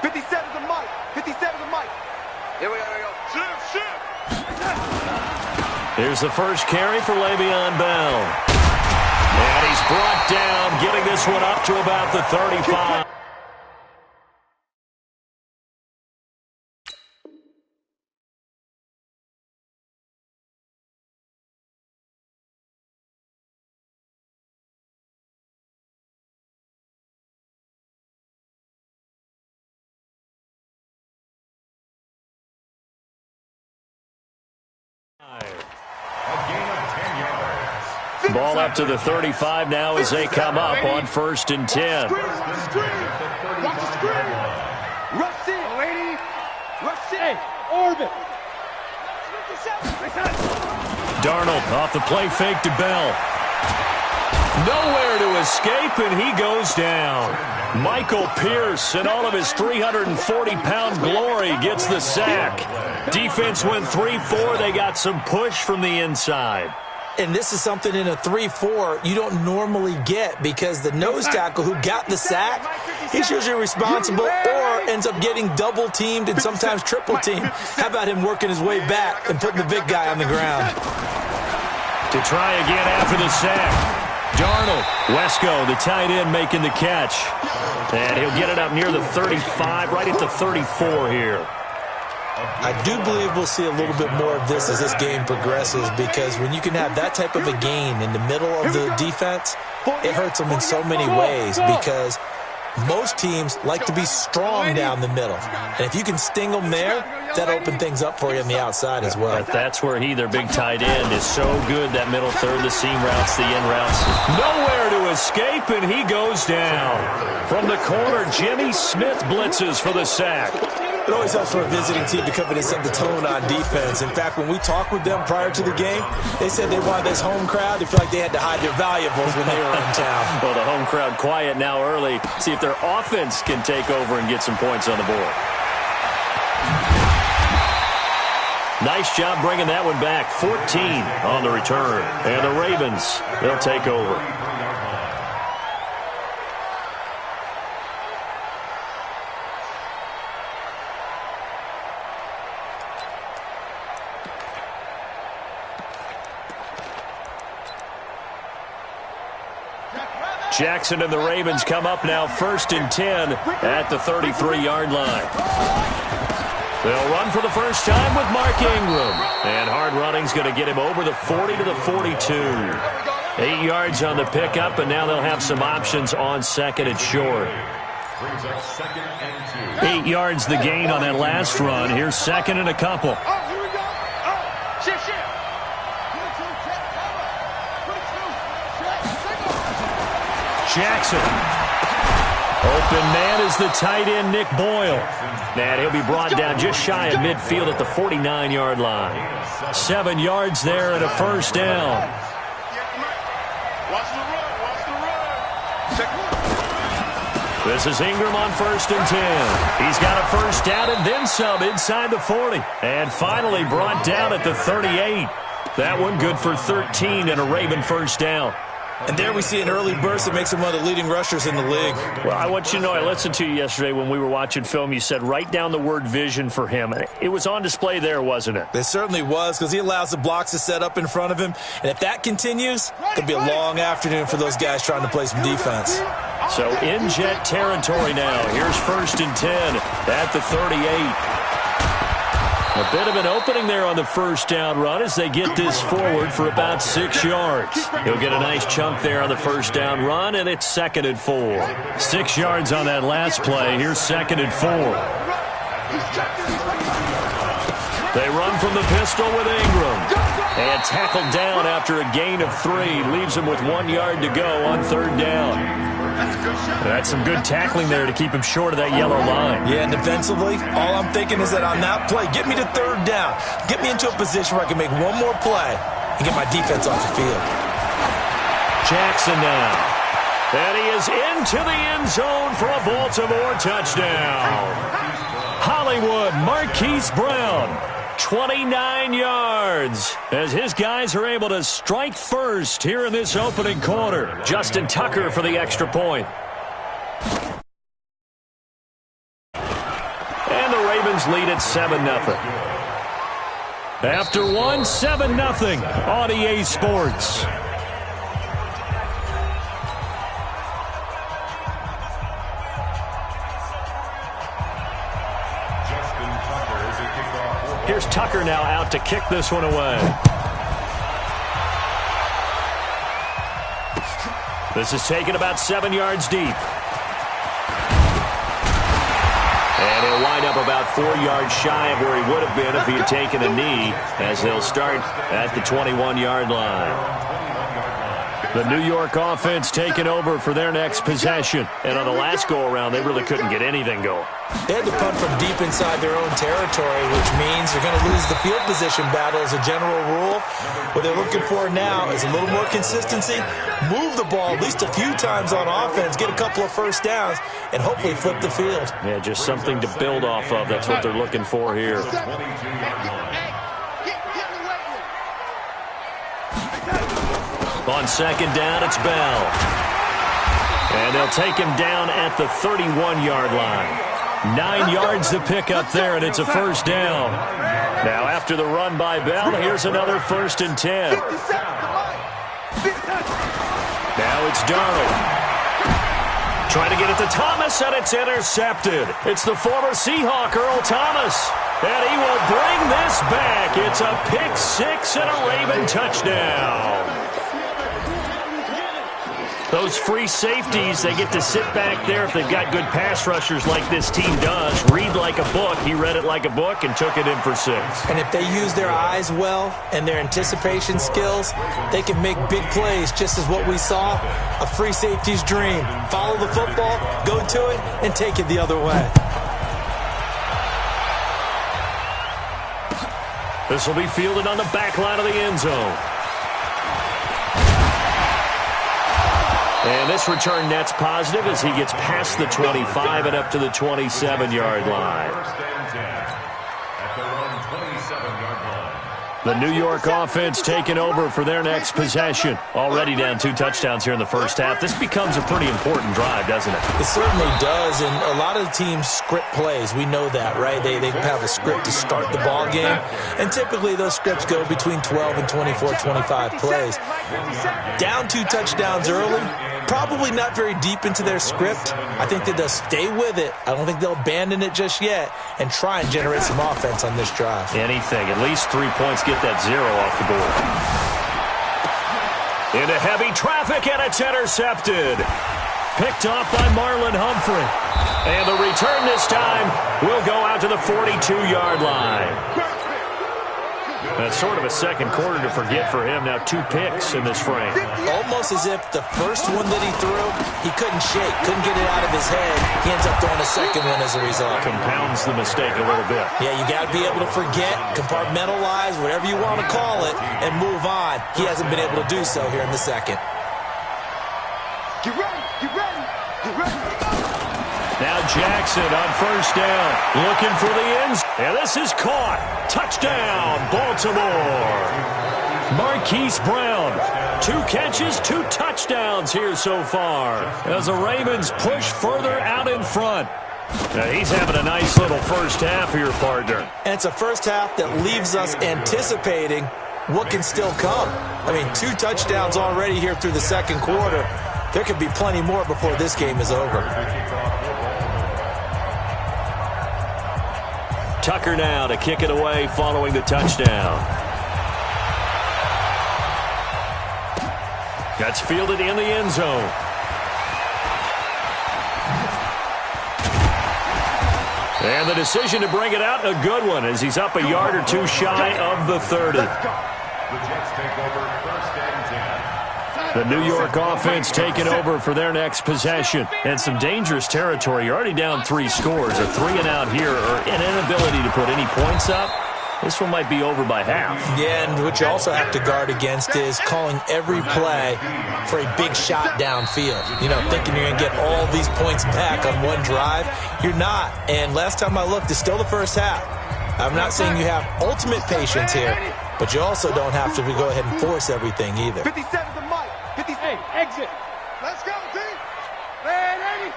57's a mic. 57's a mic. Here we go. Shift. Here's the first carry for Le'Veon Bell. And he's brought down, getting this one up to about the 35. Ball up to the 35 now as they come up on 1st and 10. Watch the screen. Rush in. Lady. Rush in. Orbit. Darnold off the play fake to Bell. Nowhere to escape, and he goes down. Michael Pierce, in all of his 340-pound glory, gets the sack. Defense went 3-4. They got some push from the inside. And this is something in a 3-4 you don't normally get, because the nose tackle who got the sack, he's usually responsible or ends up getting double-teamed and sometimes triple-teamed. How about him working his way back and putting the big guy on the ground? To try again after the sack. Darnold. Wesco, the tight end, making the catch. And he'll get it up near the 35, right at the 34 here. I do believe we'll see a little bit more of this as this game progresses, because when you can have that type of a gain in the middle of the defense, it hurts them in so many ways, because most teams like to be strong down the middle. And if you can sting them there, that opens things up for you on the outside as well. But that's where their big tight end, is so good, that middle third, the seam routes, the in routes. Nowhere to escape, and he goes down. From the corner, Jimmy Smith blitzes for the sack. It always helps for a visiting team to come in and set the tone on defense. In fact, when we talked with them prior to the game, they said they wanted this home crowd to feel like they had to hide their valuables when they were in town. Well, the home crowd quiet now early. See if their offense can take over and get some points on the board. Nice job bringing that one back. 14 on the return. And the Ravens, they'll take over. Jackson and the Ravens come up now 1st and 10 at the 33-yard line. They'll run for the first time with Mark Ingram. And hard running's going to get him over the 40 to the 42. 8 yards on the pickup, and now they'll have some options on 2nd and short. 8 yards the gain on that last run. Here's 2nd and a couple. Jackson. Open man is the tight end, Nick Boyle. And he'll be brought down just shy of midfield at the 49-yard line. 7 yards there and a first down. This is Ingram on 1st and 10. He's got a first down and then some inside the 40. And finally brought down at the 38. That one good for 13 and a Raven first down. And there we see an early burst that makes him one of the leading rushers in the league. Well, I want you to know, I listened to you yesterday when we were watching film. You said write down the word vision for him. It was on display there, wasn't it? It certainly was, because he allows the blocks to set up in front of him. And if that continues, it could be a long afternoon for those guys trying to play some defense. So in jet territory now. Here's 1st and 10 at the 38. A bit of an opening there on the first down run as they get this forward for about 6 yards. He'll get a nice chunk there on the first down run, and it's 2nd and 4. 6 yards on that last play. Here's 2nd and 4. They run from the pistol with Ingram. And tackled down after a gain of 3. Leaves him with 1 yard to go on 3rd down. That's some good tackling there to keep him short of that yellow line. Yeah, and defensively, all I'm thinking is that on that play, get me to 3rd down. Get me into a position where I can make one more play and get my defense off the field. Jackson now. And he is into the end zone for a Baltimore touchdown. Hollywood Marquise Brown. 29 yards as his guys are able to strike first here in this opening quarter. Justin Tucker for the extra point. Ravens lead at 7-0. After one, 7-0 on EA Sports. Here's Tucker now out to kick this one away. This is taken about 7 yards deep. And he'll wind up about 4 yards shy of where he would have been if he had taken a knee, as they'll start at the 21-yard line. The New York offense taking over for their next possession. And on the last go-around, they really couldn't get anything going. They had to punt from deep inside their own territory, which means they're going to lose the field position battle as a general rule. What they're looking for now is a little more consistency, move the ball at least a few times on offense, get a couple of first downs, and hopefully flip the field. Yeah, just something to build off of. That's what they're looking for here. On second down, it's Bell. And they'll take him down at the 31-yard line. 9 yards to pick up there, and it's a first down. Now, after the run by Bell, here's another 1st and 10. Now it's Darnold. Trying to get it to Thomas, and it's intercepted. It's the former Seahawk, Earl Thomas. And he will bring this back. It's a pick six and a Raven touchdown. Those free safeties, they get to sit back there if they've got good pass rushers like this team does. Read like a book. He read it like a book and took it in for 6. And if they use their eyes well and their anticipation skills, they can make big plays, just as what we saw, a free safety's dream. Follow the football, go to it, and take it the other way. This will be fielded on the back line of the end zone. And this return net's positive as he gets past the 25 and up to the 27-yard line. The New York offense taking over for their next possession. Already down 2 touchdowns here in the first half. This becomes a pretty important drive, doesn't it? It certainly does, and a lot of the teams script plays. We know that, right? They have a script to start the ball game, and typically those scripts go between 12 and 24, 25 plays. Down 2 touchdowns early, probably not very deep into their script. I think that they'll stay with it. I don't think they'll abandon it just yet and try and generate some offense on this drive. Anything. At least 3 points. Get that 0 off the board. Into heavy traffic, and it's intercepted. Picked off by Marlon Humphrey. And the return this time will go out to the 42-yard line. That's sort of a second quarter to forget for him. Now 2 picks in this frame. Almost as if the first one that he threw, he couldn't shake, couldn't get it out of his head. He ends up throwing a second one as a result. Compounds the mistake a little bit. Yeah, you got to be able to forget, compartmentalize, whatever you want to call it, and move on. He hasn't been able to do so here in the second. Get ready, get ready, get ready. Now Jackson on first down, looking for the ends. And this is caught. Touchdown, Baltimore. Marquise Brown, 2 catches, 2 touchdowns here so far, as the Ravens push further out in front. Now he's having a nice little first half here, partner. And it's a first half that leaves us anticipating what can still come. I mean, 2 touchdowns already here through the second quarter. There could be plenty more before this game is over. Tucker now to kick it away following the touchdown. That's fielded in the end zone. And the decision to bring it out, a good one, as he's up a yard or 2 shy of the 30. The Jets take over first and 10. The New York offense taking over for their next possession. And some dangerous territory. You're already down 3 scores. A 3 and out here, or an inability to put any points up. This one might be over by half. Yeah, and what you also have to guard against is calling every play for a big shot downfield. You know, thinking you're going to get all these points back on one drive. You're not. And last time I looked, it's still the first half. I'm not saying you have ultimate patience here, but you also don't have to go ahead and force everything either. 57 to Mike. 58, exit. Let's go, D. Man, 80.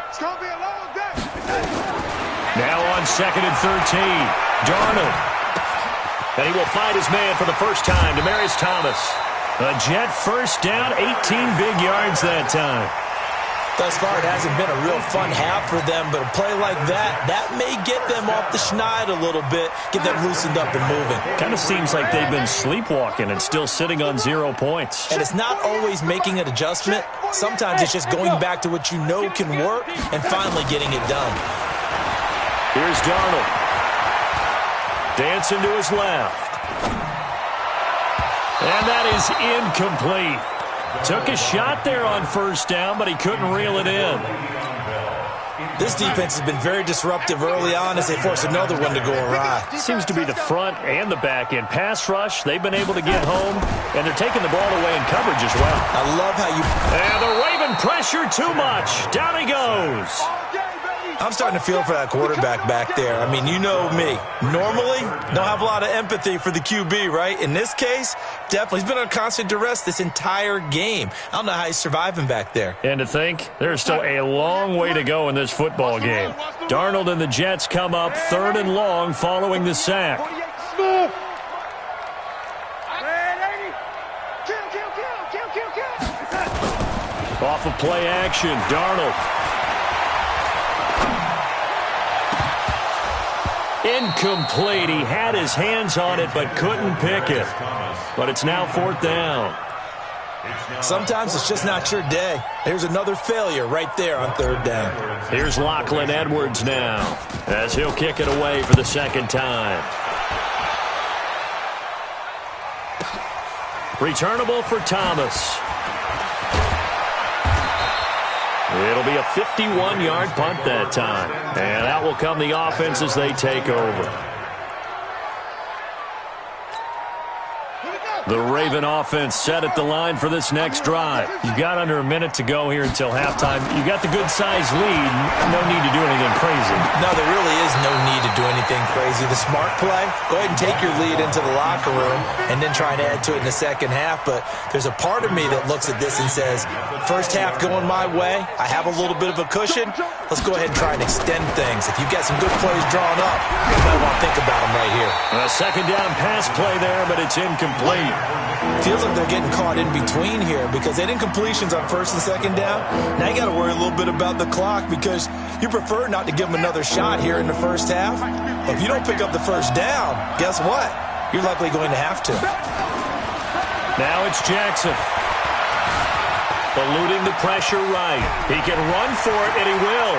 It's going to be a long day. Now on it's 2nd and 13. Darnold. And he will find his man for the first time, Demaryius Thomas. A Jet first down, 18 big yards that time. Thus far, it hasn't been a real fun half for them, but a play like that may get them off the schneid a little bit, get them loosened up and moving. Kind of seems like they've been sleepwalking and still sitting on 0 points. And it's not always making an adjustment. Sometimes it's just going back to what you know can work and finally getting it done. Here's Darnold. Dancing to his left. And that is incomplete. Took a shot there on first down, but he couldn't reel it in. This defense has been very disruptive early on as they force another one to go awry. Seems to be the front and the back end. Pass rush, they've been able to get home, and they're taking the ball away in coverage as well. I love how you... And the Raven pressure too much. Down he goes. I'm starting to feel for that quarterback back there. I mean, you know me. Normally, don't have a lot of empathy for the QB, right? In this case, definitely. He's been on constant duress this entire game. I don't know how he's surviving back there. And to think, there's still a long way to go in this football game. Darnold and the Jets come up 3rd and long following the sack. Off of play action, Darnold. Incomplete. He had his hands on it but couldn't pick it. But it's now 4th down. Sometimes it's just not your day. There's another failure right there on 3rd down. Here's Lachlan Edwards now as he'll kick it away for the 2nd time. Returnable for Thomas. It'll be a 51-yard punt that time. And out will come the offense as they take over. The Raven offense set at the line for this next drive. You've got under a minute to go here until halftime. You got the good-sized lead. No need to do anything crazy. No, there really is no need to do anything crazy. The smart play, go ahead and take your lead into the locker room and then try and add to it in the second half. But there's a part of me that looks at this and says, first half going my way, I have a little bit of a cushion. Let's go ahead and try and extend things. If you've got some good plays drawn up, you might want to think about them right here. A 2nd down pass play there, but it's incomplete. Feels like they're getting caught in between here because they had incompletions on 1st and 2nd down. Now you got to worry a little bit about the clock because you prefer not to give them another shot here in the first half. But if you don't pick up the first down, guess what? You're likely going to have to. Now it's Jackson. Eluding the pressure right. He can run for it, and he will.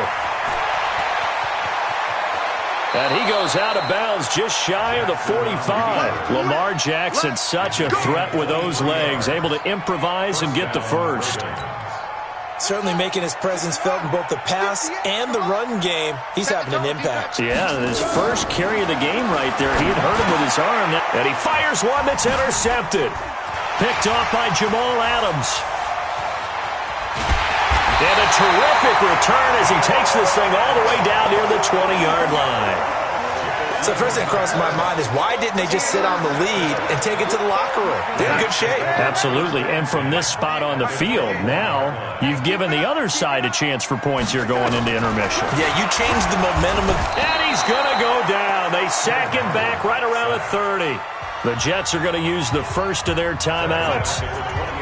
And he goes out of bounds just shy of the 45. Lamar Jackson, such a threat with those legs, able to improvise and get the first. Certainly making his presence felt in both the pass and the run game. He's having an impact. Yeah, and his first carry of the game right there, he had hurt him with his arm, and he fires one that's intercepted. Picked off by Jamal Adams. And a terrific return as he takes this thing all the way down near the 20-yard line. So the first thing that crossed my mind is why didn't they just sit on the lead and take it to the locker room? They're in good shape. Absolutely. And from this spot on the field, now you've given the other side a chance for points here going into intermission. Yeah, you changed the momentum. And he's going to go down. They sack him back right around the 30. The Jets are going to use the first of their timeouts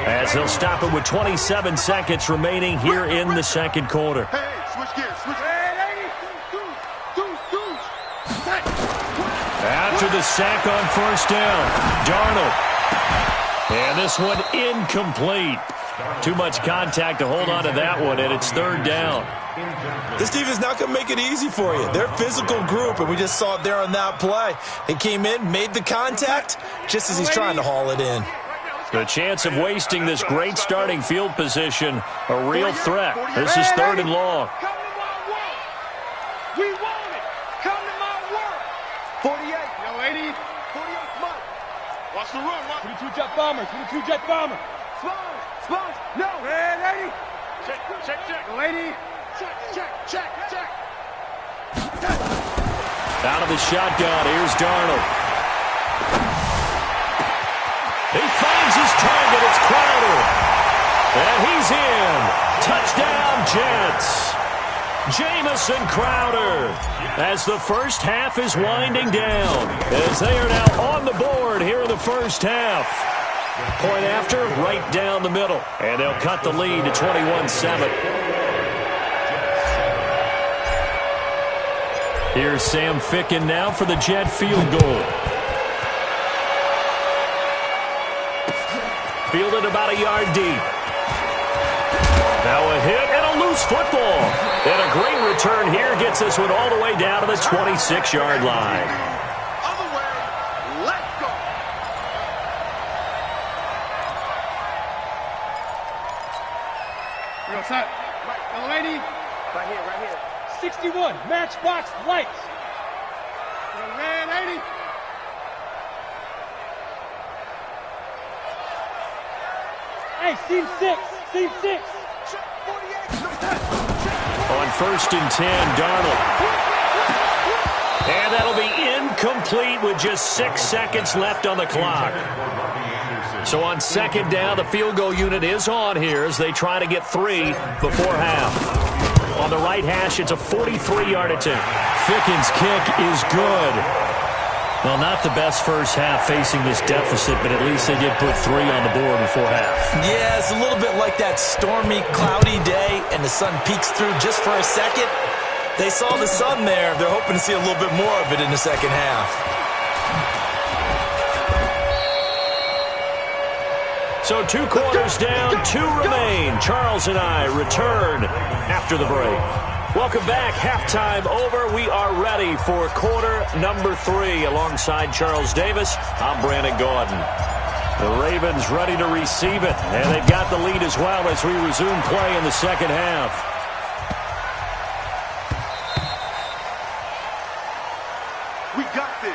as they'll stop it with 27 seconds remaining here in the 2nd quarter. Hey, switch gears, switch gears. After the sack on 1st down, Darnold. And this one incomplete. Too much contact to hold on to that one, and it's 3rd down. This defense is not going to make it easy for you. They're a physical group, and we just saw it there on that play. They came in, made the contact, just as he's trying to haul it in. The chance of wasting this great starting field position, a real threat. This is 3rd and long. Come to my work. We want it. Come to my work. 48. Yo, 80. 48, come on. Watch the run. 22 jet bombers. 22 jet bombers. Sponge. Sponge. No. Red 80. Check, check, check. Yo, 80. Check, check, check, check. Out of the shotgun, here's Darnold. He finds his target, it's Crowder. And he's in. Touchdown, Jets. Jamison Crowder, as the first half is winding down, as they are now on the board here in the first half. Point after, right down the middle, and they'll cut the lead to 21-7. Here's Sam Ficken now for the Jet field goal. Fielded about a yard deep. Now a hit and a loose football. And a great return here gets this one all the way down to the 26-yard line. Other way, let's go. Real set. Right, lady. Right here. 61, matchbox lights. Man, 80. Hey, scene 6. On 1st and 10, Darnold. And that'll be incomplete with just 6 seconds left on the clock. So on 2nd down, the field goal unit is on here as they try to get 3 before half. On the right hash, it's a 43-yard attempt. Ficken's kick is good. Well, not the best first half facing this deficit, but at least they did put 3 on the board before half. Yeah, it's a little bit like that stormy, cloudy day, and the sun peeks through just for a second. They saw the sun there. They're hoping to see a little bit more of it in the second half. So 2 quarters down, 2 remain. Charles and I return after the break. Welcome back. Halftime over. We are ready for quarter number 3. Alongside Charles Davis, I'm Brandon Gordon. The Ravens ready to receive it, and they've got the lead as well as we resume play in the second half. We got this.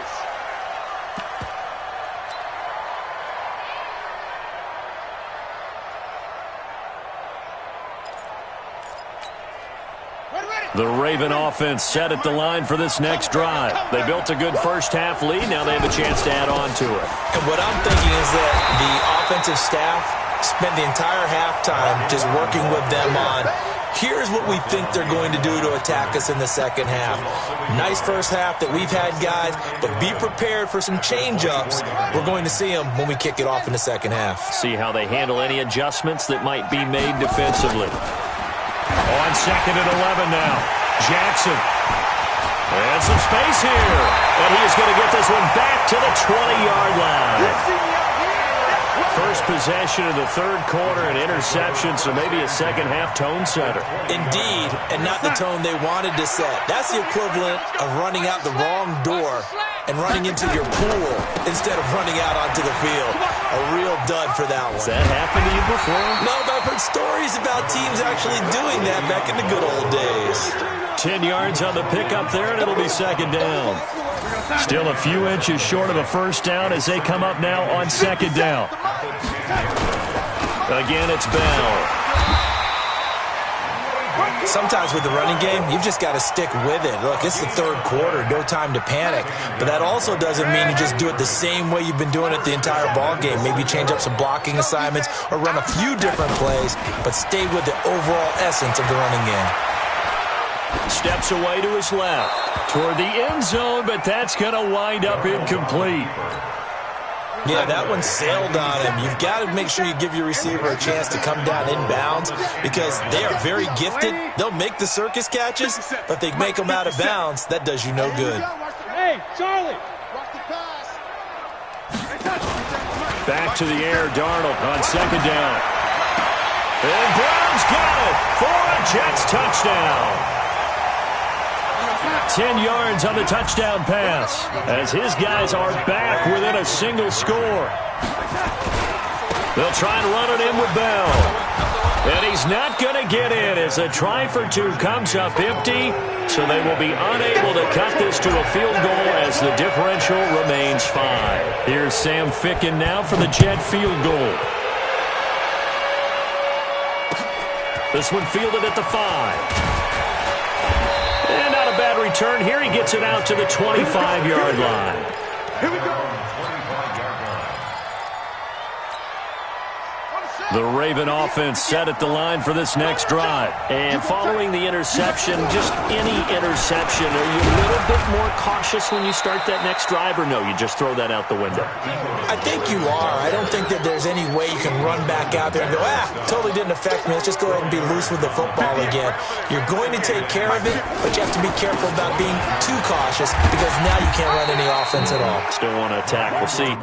The Raven offense set at the line for this next drive. They built a good first half lead. Now they have a chance to add on to it. And what I'm thinking is that the offensive staff spent the entire halftime just working with them on, here's what we think they're going to do to attack us in the second half. Nice first half that we've had, guys, but be prepared for some change-ups. We're going to see them when we kick it off in the second half. See how they handle any adjustments that might be made defensively. On 2nd and 11 now. Jackson. And some space here. And he's going to get this one back to the 20-yard line. First possession of the third quarter, an interception, so maybe a second-half tone setter. Indeed, and not the tone they wanted to set. That's the equivalent of running out the wrong door and running into your pool instead of running out onto the field. A real dud for that one. Has that happened to you before? No, but I've heard stories about teams actually doing that back in the good old days. 10 yards on the pickup there, and it'll be second down. Still a few inches short of a first down as they come up now on second down. Again, it's Bell. Sometimes with the running game, you've just got to stick with it. Look, it's the third quarter, no time to panic. But that also doesn't mean you just do it the same way you've been doing it the entire ball game. Maybe change up some blocking assignments or run a few different plays, but stay with the overall essence of the running game. Steps away to his left toward the end zone, but that's going to wind up incomplete. Yeah, that one sailed on him. You've got to make sure you give your receiver a chance to come down inbounds because they are very gifted. They'll make the circus catches, but if they make them out of bounds, that does you no good. Hey, Charlie. Back to the air, Darnold on second down. And Brown's got it for a Jets touchdown. 10 yards on the touchdown pass as his guys are back within a single score. They'll try and run it in with Bell. And he's not going to get in as a try for 2 comes up empty, so they will be unable to cut this to a field goal as the differential remains 5. Here's Sam Ficken now for the Jet field goal. This one fielded at the 5. And not a bad return here. He gets it out to the 25-yard line. Here we go. On The Raven offense set at the line for this next drive. And following the interception, just any interception, are you a little bit more cautious when you start that next drive, or no, you just throw that out the window? I think you are. I don't think that there's any way you can run back out there and go, totally didn't affect me. Let's just go ahead and be loose with the football again. You're going to take care of it, but you have to be careful about being too cautious because now you can't run any offense at all. Still want to attack. We'll see.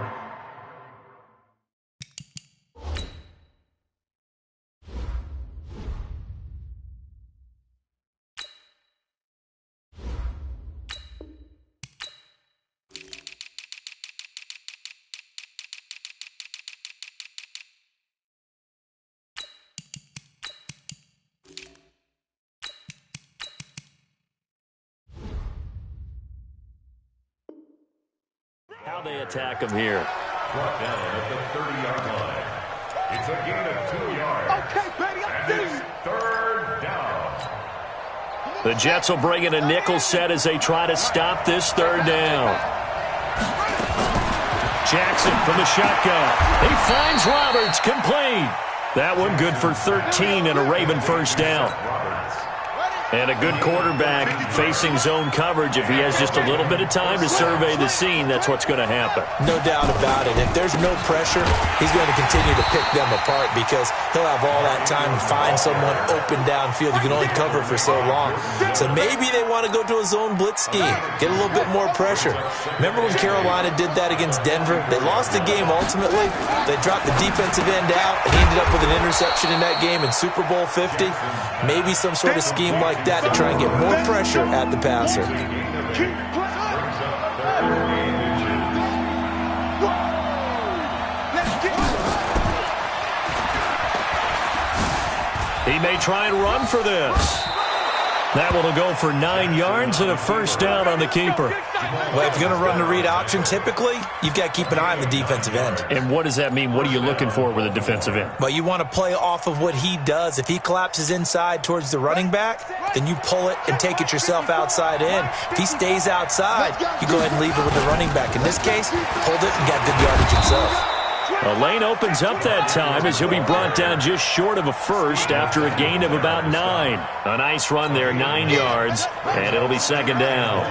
How they attack them here. Brought down at the 30-yard line. It's a gain of 2 yards. Okay, baby, I'm And it's third down. The Jets will bring in a nickel set as they try to stop this third down. Jackson from the shotgun. He finds Roberts, complete. That one good for 13 and a Raven first down. And a good quarterback facing zone coverage. If he has just a little bit of time to survey the scene, that's what's going to happen. No doubt about it. If there's no pressure, he's going to continue to pick them apart because he'll have all that time to find someone open downfield. You can only cover for so long. So maybe they want to go to a zone blitz scheme, get a little bit more pressure. Remember when Carolina did that against Denver? They lost the game ultimately. They dropped the defensive end out, and he ended up with an interception in that game in Super Bowl 50. Maybe some sort of scheme like that to try and get more pressure at the passer. He may try and run for this. That one will go for 9 yards and a first down on the keeper. Well, if you're going to run the read option, typically, you've got to keep an eye on the defensive end. And what does that mean? What are you looking for with a defensive end? Well, you want to play off of what he does. If he collapses inside towards the running back, then you pull it and take it yourself outside in. If he stays outside, you go ahead and leave it with the running back. In this case, pulled it and got good yardage himself. A lane opens up that time as he'll be brought down just short of a first after a gain of about 9. A nice run there, 9 yards, and it'll be second down.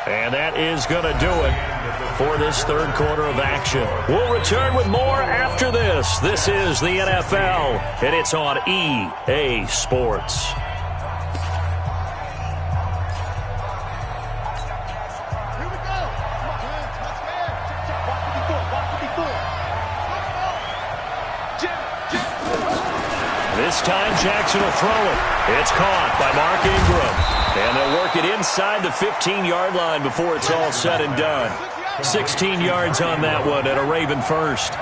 And that is going to do it for this third quarter of action. We'll return with more after this. This is the NFL, and it's on EA Sports. This time Jackson will throw it. It's caught by Mark Ingram. And they'll work it inside the 15-yard line before it's all said and done. 16 yards on that one and a Raven first.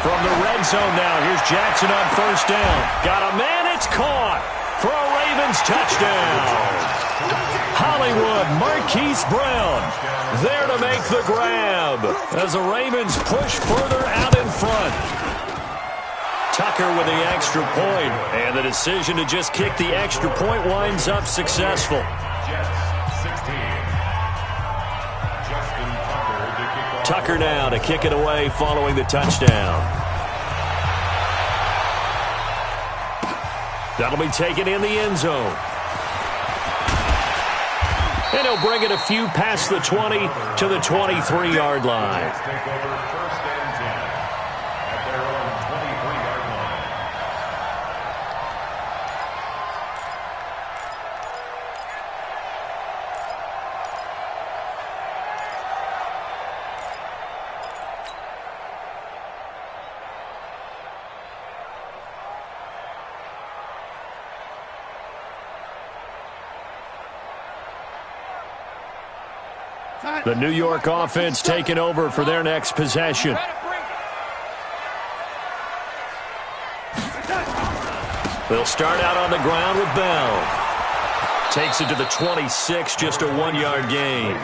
From the red zone now, here's Jackson on first down. Got a man, it's caught for a Ravens touchdown. Hollywood, Marquise Brown there to make the grab as the Ravens push further out in front. Tucker with the extra point, and the decision to just kick the extra point winds up successful. Tucker now to kick it away following the touchdown. That'll be taken in the end zone. And he'll bring it a few past the 20 to the 23-yard line. The New York offense taking over for their next possession. They'll start out on the ground with Bell. Takes it to the 26, just a 1-yard gain.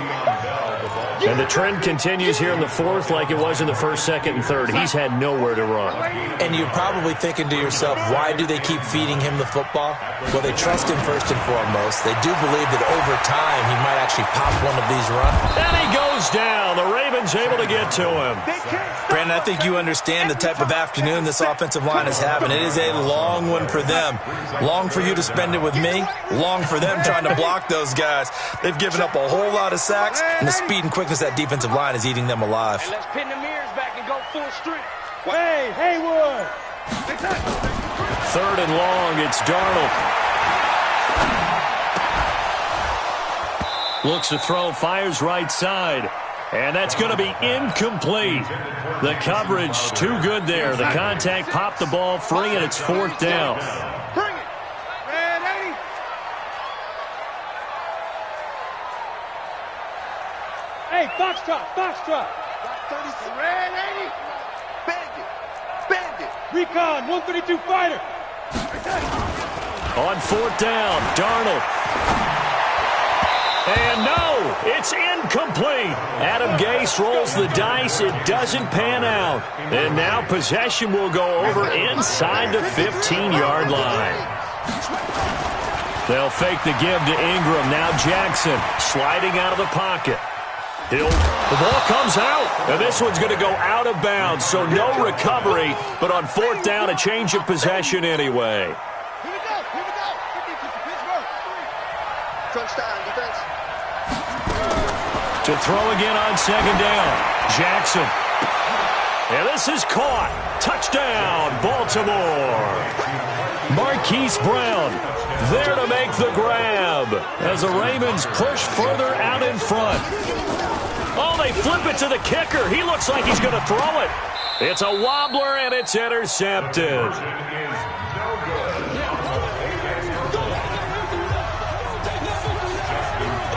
And the trend continues here in the fourth like it was in the first, second, and third. He's had nowhere to run. And you're probably thinking to yourself, why do they keep feeding him the football? Well, they trust him first and foremost. They do believe that over time he might actually pop one of these runs. And he goes down. The Ravens able to get to him. Brandon, I think you understand the type of afternoon this offensive line is having. It is a long one for them. Long for you to spend it with me. Long for them trying to block those guys. They've given up a whole lot of sacks, and the speed and quickness of that defensive line is eating them alive. Let's pin the mirrors back and go full strength. Hey, Haywood. Third and long, it's Darnold. Looks to throw, fires right side. And that's going to be incomplete. The coverage too good there. The contact popped the ball free, and it's fourth down. Bring it. Red 80. Hey, Foxtrot, Foxtrot. 30. Red 80. Bend it. Bend it. Recon, 132 fighter. On fourth down, Darnold. And no, it's incomplete. Adam Gase rolls the dice. It doesn't pan out. And now possession will go over inside the 15-yard line. They'll fake the give to Ingram. Now Jackson sliding out of the pocket. The ball comes out, and this one's going to go out of bounds, so no recovery, but on fourth down, a change of possession anyway. Here we go. Here we go. Touchdown defense. To throw again on second down, Jackson. And this is caught. Touchdown, Baltimore. Marquise Brown there to make the grab as the Ravens push further out in front. Oh, they flip it to the kicker. He looks like he's going to throw it. It's a wobbler, and it's intercepted.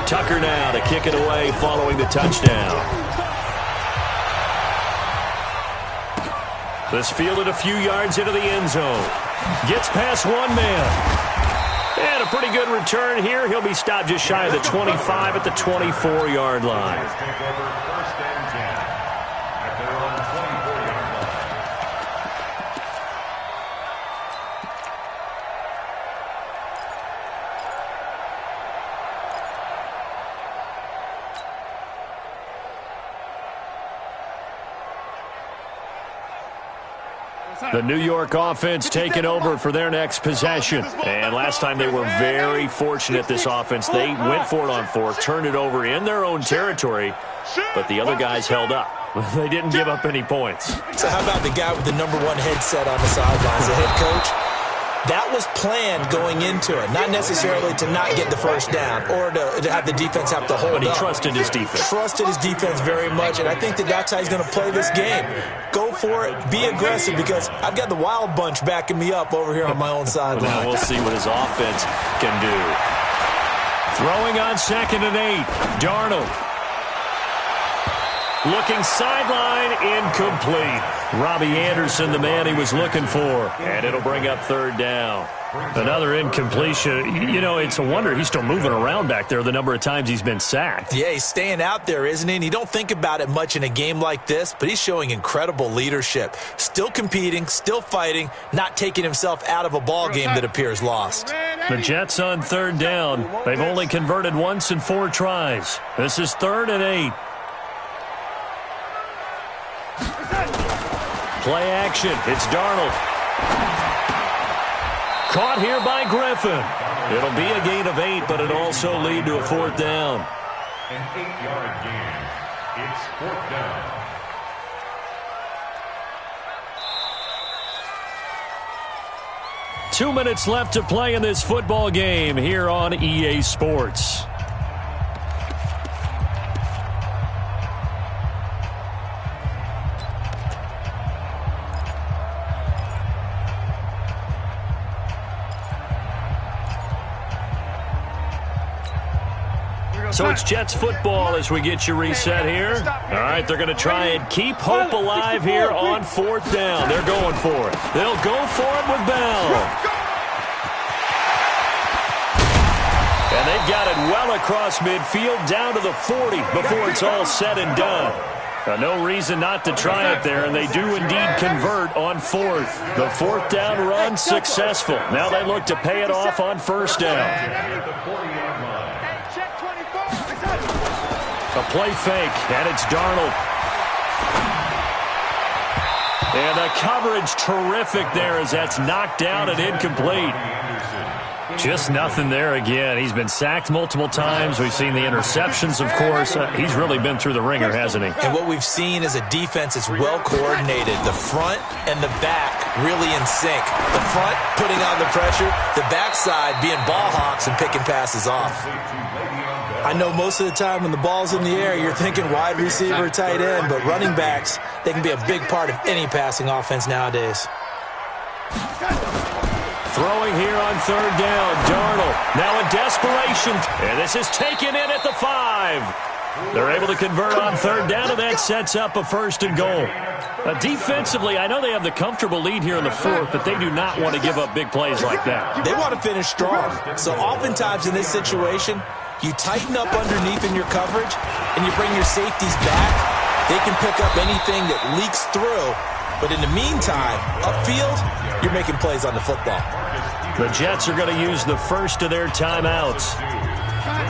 Tucker now to kick it away following the touchdown. This fielded a few yards into the end zone. Gets past one man. And a pretty good return here. He'll be stopped just shy of the 25 at the 24-yard line. The New York offense taking over for their next possession. And last time they were very fortunate, this offense. They went for it on fourth, turned it over in their own territory, but the other guys held up. They didn't give up any points. So how about the guy with the number one headset on the sidelines, the head coach? That was planned going into it, not necessarily to not get the first down or to have the defense have to hold up. But he trusted his defense. Trusted his defense very much, and I think that's how he's going to play this game. Go for it, be aggressive, because I've got the wild bunch backing me up over here on my own sideline. Now we'll see what his offense can do. Throwing on second and 8, Darnold. Looking sideline, incomplete. Robbie Anderson, the man he was looking for. And it'll bring up third down. Another incompletion. You know, it's a wonder he's still moving around back there the number of times he's been sacked. Yeah, he's staying out there, isn't he? And you don't think about it much in a game like this, but he's showing incredible leadership. Still competing, still fighting, not taking himself out of a ball game that appears lost. The Jets on third down. They've only converted once in 4 tries. This is third and 8. Play action. It's Darnold. Caught here by Griffin. It'll be a gain of 8, but it'll also lead to a fourth down. An 8-yard gain. It's fourth down. Two minutes left to play in this football game here on EA Sports. So it's Jets football as we get you reset here. All right, they're going to try and keep hope alive here on fourth down. They're going for it. They'll go for it with Bell. And they've got it well across midfield down to the 40 before it's all said and done. No reason not to try it there, and they do indeed convert on fourth. The fourth down run successful. Now they look to pay it off on first down. A play fake, and it's Darnold. And the coverage terrific there as that's knocked down and incomplete. Just nothing there again. He's been sacked multiple times. We've seen the interceptions, of course. He's really been through the ringer, hasn't he? And what we've seen is a defense that's well coordinated. The front and the back really in sync. The front putting on the pressure, the backside being ball hawks and picking passes off. I know most of the time when the ball's in the air, you're thinking wide receiver, tight end, but running backs, they can be a big part of any passing offense nowadays. Throwing here on third down, Darnold. Now in desperation, and this is taken in at the 5. They're able to convert on third down, and that sets up a first and goal. Defensively, I know they have the comfortable lead here in the fourth, but they do not want to give up big plays like that. They want to finish strong. So oftentimes in this situation, you tighten up underneath in your coverage, and you bring your safeties back. They can pick up anything that leaks through. But in the meantime, upfield, you're making plays on the football. The Jets are going to use the first of their timeouts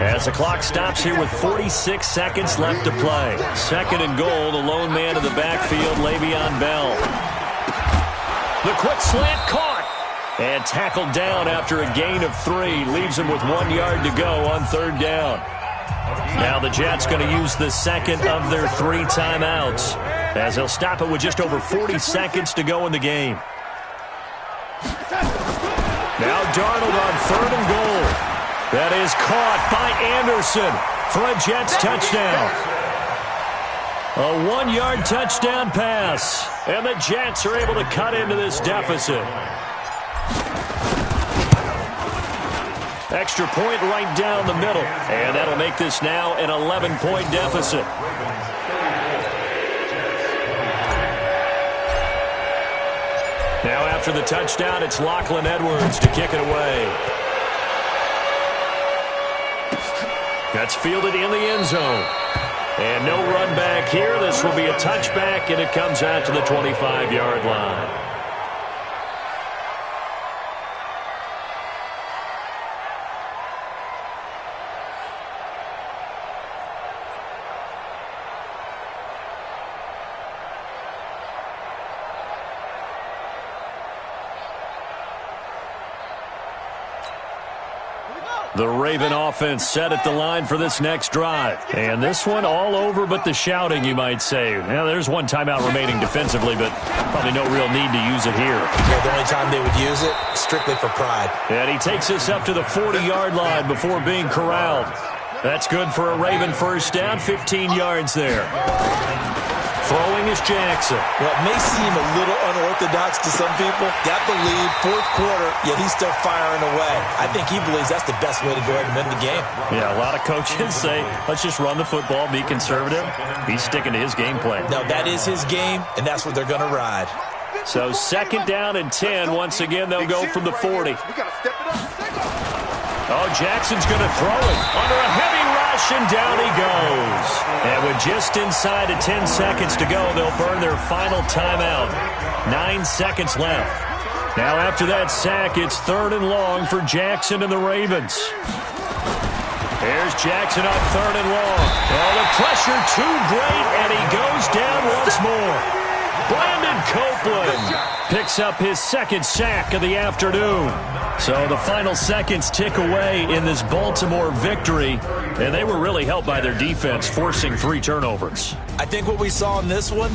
as the clock stops here with 46 seconds left to play. Second and goal, the lone man in the backfield, Le'Veon Bell. The quick slant caught and tackled down after a gain of 3. Leaves him with 1 yard to go on third down. Now the Jets going to use the second of their 3 timeouts as they'll stop it with just over 40 seconds to go in the game. Now Darnold on third and goal. That is caught by Anderson for a Jets touchdown. A 1 yard touchdown pass. And the Jets are able to cut into this deficit. Extra point right down the middle. And that'll make this now an 11-point deficit. Now after the touchdown, it's Lachlan Edwards to kick it away. That's fielded in the end zone. And no run back here. This will be a touchback, and it comes out to the 25-yard line. The Raven offense set at the line for this next drive. And this one all over but the shouting, you might say. Now, there's one timeout remaining defensively, but probably no real need to use it here. Yeah, the only time they would use it, strictly for pride. And he takes us up to the 40-yard line before being corralled. That's good for a Raven first down, 15 yards there. Throwing is Jackson. Well, it may seem a little unorthodox to some people. Got the lead, fourth quarter, yet he's still firing away. I think he believes that's the best way to go ahead and win the game. Yeah, a lot of coaches say, let's just run the football, be conservative. He's sticking to his game plan. No, that is his game, and that's what they're going to ride. So second down and 10. Once again, they'll go from the 40. Oh, Jackson's going to throw it under a heavy rush, and down he goes. And with just inside of 10 seconds to go, they'll burn their final timeout. 9 seconds left. Now after that sack, it's third and long for Jackson and the Ravens. Here's Jackson on third and long. Oh, the pressure too great, and he goes down once more. Brandon Copeland picks up his second sack of the afternoon. So the final seconds tick away in this Baltimore victory, and they were really helped by their defense, forcing 3 turnovers. I think what we saw in this one